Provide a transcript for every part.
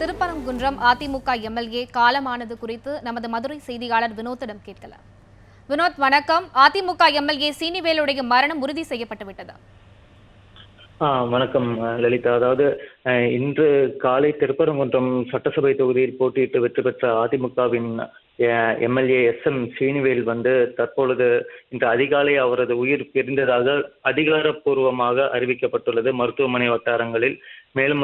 Thiruparankundram AIADMK MLA காலமானது குறித்து நமது மதுரை செய்தியாளர் வினோத்திடம் கேட்கலாம். வினோத், வணக்கம். அதிமுக எம்எல்ஏ சீனிவேலுடைய மரணம் உறுதி செய்யப்பட்டு விட்டது. வணக்கம் லலிதா. அதாவது இன்று காலை திருப்பரங்குன்றம் சட்டசபை தொகுதியில் போட்டியிட்டு வெற்றி பெற்ற அதிமுகவின் எம்எல்ஏ எஸ்.எம். சீனிவேல் தற்பொழுது இன்று அதிகாலை அவரது உயிர் பிரிந்ததாக அதிகாரப்பூர்வமாக அறிவிக்கப்பட்டுள்ளது மருத்துவமனை வட்டாரங்களில். மேலும்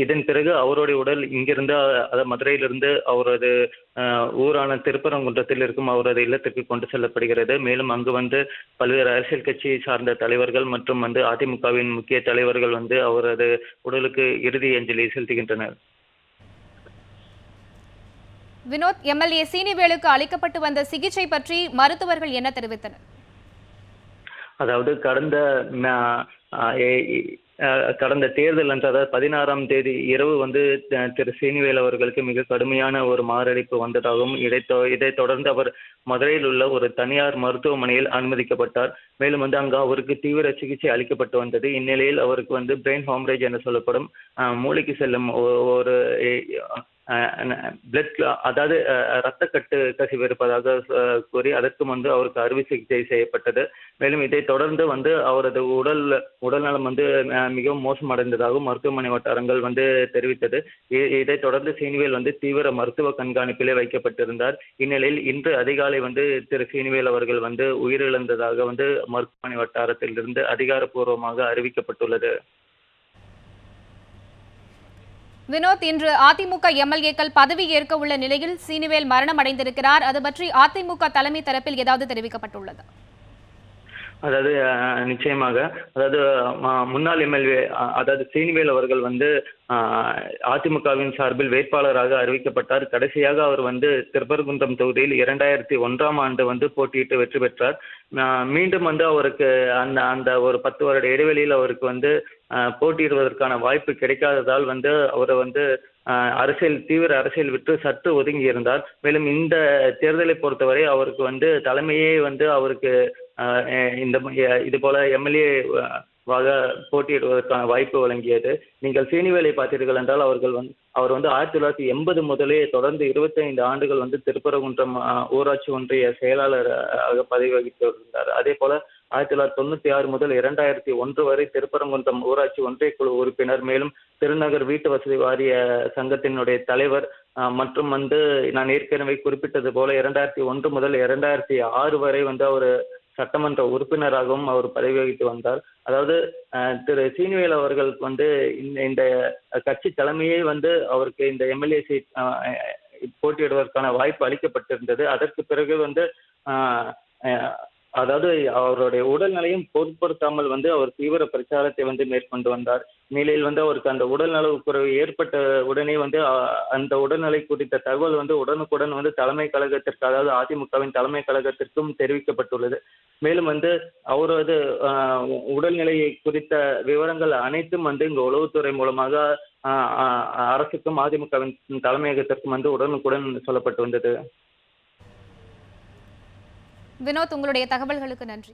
இதன் பிறகு அவருடைய உடல் இங்கிருந்து, அதாவது மதுரையிலிருந்து அவரது ஊரான திருப்பரங்குன்றத்தில் இருக்கும் அவரது இல்லத்திற்கு கொண்டு செல்லப்படுகிறது. மேலும் அங்கு பல்வேறு அரசியல் கட்சியை சார்ந்த தலைவர்கள் மற்றும் அதிமுகவின் முக்கிய தலைவர்கள் அவரது உடலுக்கு இறுதி அஞ்சலி செலுத்துகின்றனர். வினோத், எம்எல்ஏ சீனிவேலுக்கு அளிக்கப்பட்டு வந்த சிகிச்சை பற்றி மருத்துவர்கள் என்ன தெரிவித்தனர்? அதாவது கடந்த தேர்தல் அன்று, அதாவது 16ஆம் தேதி இரவு திரு சீனிவேல் அவர்களுக்கு மிக கடுமையான ஒரு மாரடைப்பு வந்ததாகவும் இதைத் தொடர்ந்து அவர் மதுரையில் உள்ள ஒரு தனியார் மருத்துவமனையில் அனுமதிக்கப்பட்டார். மேலும் அங்கு அவருக்கு தீவிர சிகிச்சை அளிக்கப்பட்டு வந்தது. இந்நிலையில் அவருக்கு பிரெயின் ஹாமரேஜ் என சொல்லப்படும் மூளைக்கு செல்லும் ஒரு பிளட், அதாவது இரத்த கசிவு இருப்பதாக கூறி அதற்கும் அவருக்கு அறுவை சிகிச்சை செய்யப்பட்டது. மேலும் இதை தொடர்ந்து அவரது உடல்நலம் மிகவும் மோசமடைந்ததாகவும் மருத்துவமனை வட்டாரங்கள் தெரிவித்தது. இதைத் தொடர்ந்து சீனிவேல் தீவிர மருத்துவ கண்காணிப்பிலே வைக்கப்பட்டிருந்தார். இந்நிலையில் இன்று அதிகாலை திரு சீனிவேல் அவர்கள் உயிரிழந்ததாக மருத்துவமனை வட்டாரத்திலிருந்து அதிகாரப்பூர்வமாக அறிவிக்கப்பட்டுள்ளது. வினோத், இன்று அதிமுக எம்எல்ஏக்கள் பதவி ஏற்க உள்ள நிலையில் சீனிவேல் மரணம் அடைந்திருக்கிறார். அது பற்றி அதிமுக தலைமை தரப்பில் ஏதாவது தெரிவிக்கப்பட்டுள்ளது? அதாவது நிச்சயமாக, அதாவது முன்னாள் எம்எல்ஏ அதாவது சீனிவேல் அவர்கள் அதிமுகவின் சார்பில் வேட்பாளராக அறிவிக்கப்பட்டார். கடைசியாக அவர் திருப்பரங்குன்றம் தொகுதியில் 2001ஆம் ஆண்டு போட்டியிட்டு வெற்றி பெற்றார். மீண்டும் அவருக்கு அந்த ஒரு 10 வருட இடைவெளியில் அவருக்கு போட்டியிடுவதற்கான வாய்ப்பு கிடைக்காததால் அவரை தீவிர அரசியல் விட்டு சற்று ஒதுங்கி இருந்தார். மேலும் இந்த தேர்தலை பொறுத்தவரை அவருக்கு தலைமையே அவருக்கு இது போல எம்எல்ஏ போட்டியிடுவதற்கான வாய்ப்பு வழங்கியது. நீங்கள் சீனிவேலை பார்த்தீர்கள் என்றால் அவர் 1980 முதலே தொடர்ந்து 25 ஆண்டுகள் திருப்பரங்குன்றம் ஊராட்சி ஒன்றிய செயலாளராக பதவி வகித்து இருந்தார். அதே போல 1996 முதல் 2001 வரை திருப்பரங்குன்றம் ஊராட்சி ஒன்றிய குழு உறுப்பினர், மேலும் திருநகர் வீட்டு வசதி வாரிய சங்கத்தினுடைய தலைவர் மற்றும் நான் ஏற்கனவே குறிப்பிட்டது போல 2001 முதல் 2006 வரை அவர் சட்டமன்ற உறுப்பினராகவும் அவர் பதவி வகித்து வந்தார். அதாவது திரு சீனிவேல் அவர்களுக்கு இந்த கட்சி தலைமையே அவருக்கு இந்த எம்எல்ஏ சீட் போட்டியிடுவதற்கான வாய்ப்பு அளிக்கப்பட்டிருந்தது. அதற்கு பிறகு அதாவது அவருடைய உடல்நிலையும் பொருட்படுத்தாமல் அவர் தீவிர பிரச்சாரத்தை மேற்கொண்டு வந்தார். நிலையில் அவருக்கு அந்த உடல்நல குறைவு ஏற்பட்ட உடனே அந்த உடல்நிலை குறித்த தகவல் உடனுக்குடன் தலைமை கழகத்திற்கு, அதாவது அதிமுகவின் தலைமை கழகத்திற்கும் தெரிவிக்கப்பட்டுள்ளது. மேலும் அவரது உடல்நிலையை குறித்த விவரங்கள் அனைத்தும் இங்கு உளவுத்துறை மூலமாக அரசுக்கும் அதிமுகவின் தலைமையகத்திற்கும் உடனுக்குடன் சொல்லப்பட்டு வந்தது. வினோத், உங்களுடைய தகவல்களுக்கு நன்றி.